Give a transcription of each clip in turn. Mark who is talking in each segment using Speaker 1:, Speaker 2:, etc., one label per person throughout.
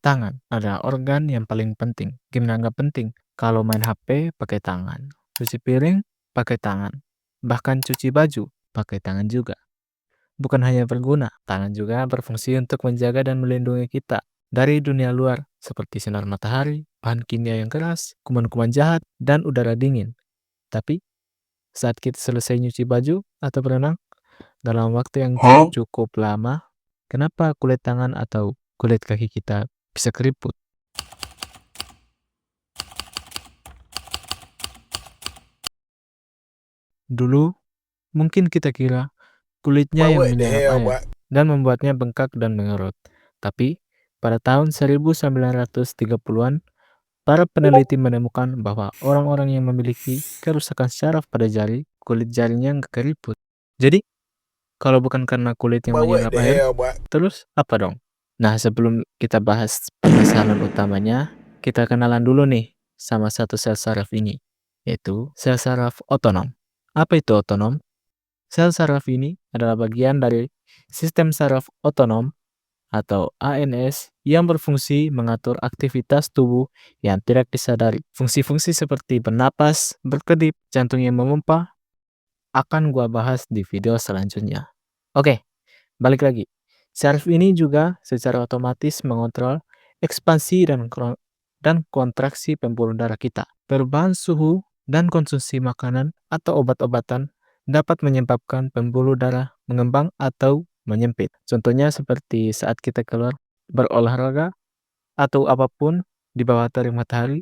Speaker 1: Tangan adalah organ yang paling penting. Gimana nggak penting? Kalau main HP pakai tangan, cuci piring pakai tangan, bahkan cuci baju pakai tangan juga. Bukan hanya berguna, tangan juga berfungsi untuk menjaga dan melindungi kita dari dunia luar seperti sinar matahari, bahan kimia yang keras, kuman-kuman jahat, dan udara dingin. Tapi saat kita selesai nyuci baju atau berenang dalam waktu yang cukup lama, kenapa kulit tangan atau kulit kaki kita bisa keriput? Dulu, mungkin kita kira kulitnya
Speaker 2: Boy,
Speaker 1: yang
Speaker 2: what the
Speaker 1: menyerap
Speaker 2: hell,
Speaker 1: air
Speaker 2: boy?
Speaker 1: dan membuatnya bengkak dan mengerut. Tapi, pada tahun 1930-an, para peneliti menemukan bahwa orang-orang yang memiliki kerusakan syaraf pada jari, kulit jarinya nggak keriput. Jadi, kalau bukan karena kulit yang
Speaker 2: Boy, what
Speaker 1: menyerap
Speaker 2: the
Speaker 1: air,
Speaker 2: hell, boy?
Speaker 1: terus apa dong? Nah, sebelum kita bahas permasalahan utamanya, kita kenalan dulu nih sama satu sel saraf ini, yaitu sel saraf otonom. Apa itu otonom? Sel saraf ini adalah bagian dari sistem saraf otonom atau ANS yang berfungsi mengatur aktivitas tubuh yang tidak disadari. Fungsi-fungsi seperti bernapas, berkedip, jantung yang memompa akan gua bahas di video selanjutnya. Oke, balik lagi. Saraf ini juga secara otomatis mengontrol ekspansi dan kontraksi pembuluh darah kita. Perubahan suhu dan konsumsi makanan atau obat-obatan dapat menyebabkan pembuluh darah mengembang atau menyempit. Contohnya seperti saat kita keluar berolahraga atau apapun di bawah terik matahari,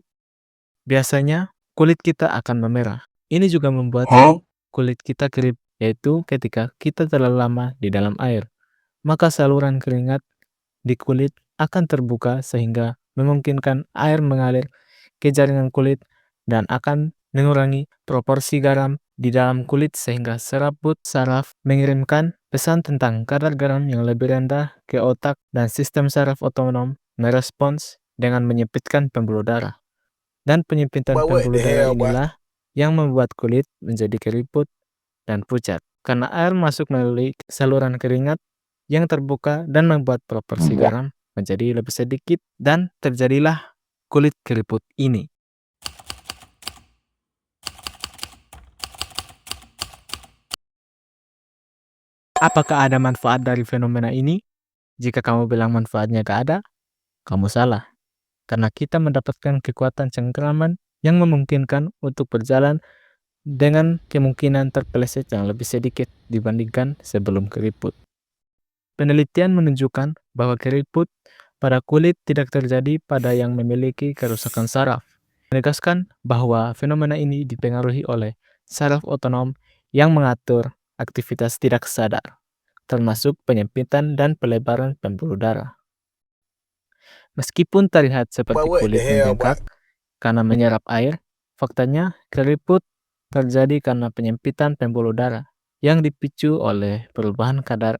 Speaker 1: biasanya kulit kita akan memerah. Ini juga membuat kulit kita kerip, yaitu ketika kita terlalu lama di dalam air. Maka saluran keringat di kulit akan terbuka sehingga memungkinkan air mengalir ke jaringan kulit dan akan mengurangi proporsi garam di dalam kulit sehingga serabut saraf mengirimkan pesan tentang kadar garam yang lebih rendah ke otak dan sistem saraf otonom merespons dengan menyempitkan pembuluh darah. Dan penyempitan
Speaker 2: Boy, what
Speaker 1: pembuluh
Speaker 2: the
Speaker 1: darah
Speaker 2: hell, boy?
Speaker 1: inilah yang membuat kulit menjadi keriput dan pucat. Karena air masuk melalui saluran keringat yang terbuka dan membuat proporsi garam menjadi lebih sedikit dan terjadilah kulit keriput ini. Apakah ada manfaat dari fenomena ini? Jika kamu bilang manfaatnya gak ada, kamu salah. Karena kita mendapatkan kekuatan cengkraman yang memungkinkan untuk berjalan dengan kemungkinan terpeleset yang lebih sedikit dibandingkan sebelum keriput. Penelitian menunjukkan bahwa keriput pada kulit tidak terjadi pada yang memiliki kerusakan saraf, menegaskan bahwa fenomena ini dipengaruhi oleh saraf otonom yang mengatur aktivitas tidak sadar, termasuk penyempitan dan pelebaran pembuluh darah. Meskipun terlihat
Speaker 2: Boy,
Speaker 1: seperti
Speaker 2: what the
Speaker 1: kulit
Speaker 2: hell, boy?
Speaker 1: membengkak karena menyerap air, faktanya keriput terjadi karena penyempitan pembuluh darah yang dipicu oleh perubahan kadar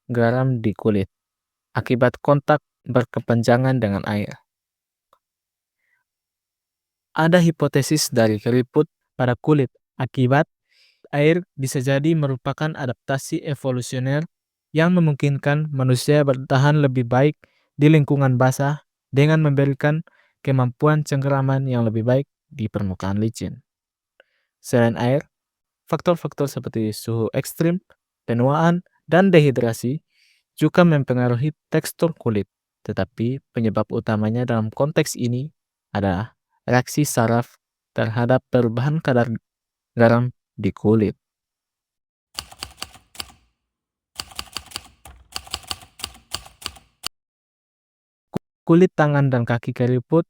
Speaker 1: garam di kulit akibat kontak berkepanjangan dengan air. Ada hipotesis dari keriput pada kulit akibat air bisa jadi merupakan adaptasi evolusioner yang memungkinkan manusia bertahan lebih baik di lingkungan basah dengan memberikan kemampuan cengkeraman yang lebih baik di permukaan licin. Selain air, faktor-faktor seperti suhu ekstrim, penuaan, dan dehidrasi juga mempengaruhi tekstur kulit. Tetapi penyebab utamanya dalam konteks ini adalah reaksi saraf terhadap perubahan kadar garam di kulit. Kulit tangan dan kaki keriput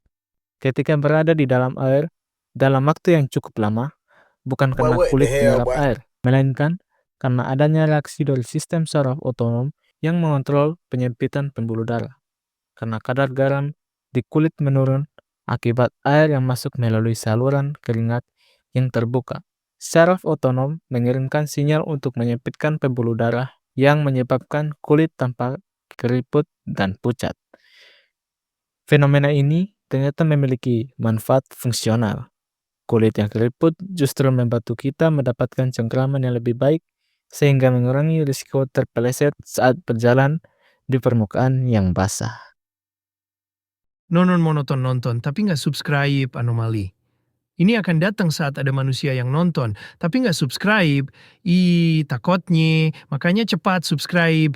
Speaker 1: ketika berada di dalam air dalam waktu yang cukup lama, bukan
Speaker 2: Boy,
Speaker 1: karena
Speaker 2: what the
Speaker 1: kulit
Speaker 2: hell,
Speaker 1: menyerap
Speaker 2: boy?
Speaker 1: air, melainkan karena adanya reaksi dari sistem saraf otonom yang mengontrol penyempitan pembuluh darah. Karena kadar garam di kulit menurun akibat air yang masuk melalui saluran keringat yang terbuka. Saraf otonom mengirimkan sinyal untuk menyempitkan pembuluh darah yang menyebabkan kulit tampak keriput dan pucat. Fenomena ini ternyata memiliki manfaat fungsional. Kulit yang keriput justru membantu kita mendapatkan cengkraman yang lebih baik sehingga mengurangi risiko terpeleset saat berjalan di permukaan yang basah.
Speaker 2: Non-monoton nonton, tapi nggak subscribe anomali. Ini akan datang saat ada manusia yang nonton, tapi nggak subscribe. Ih, takutnya. Makanya cepat subscribe.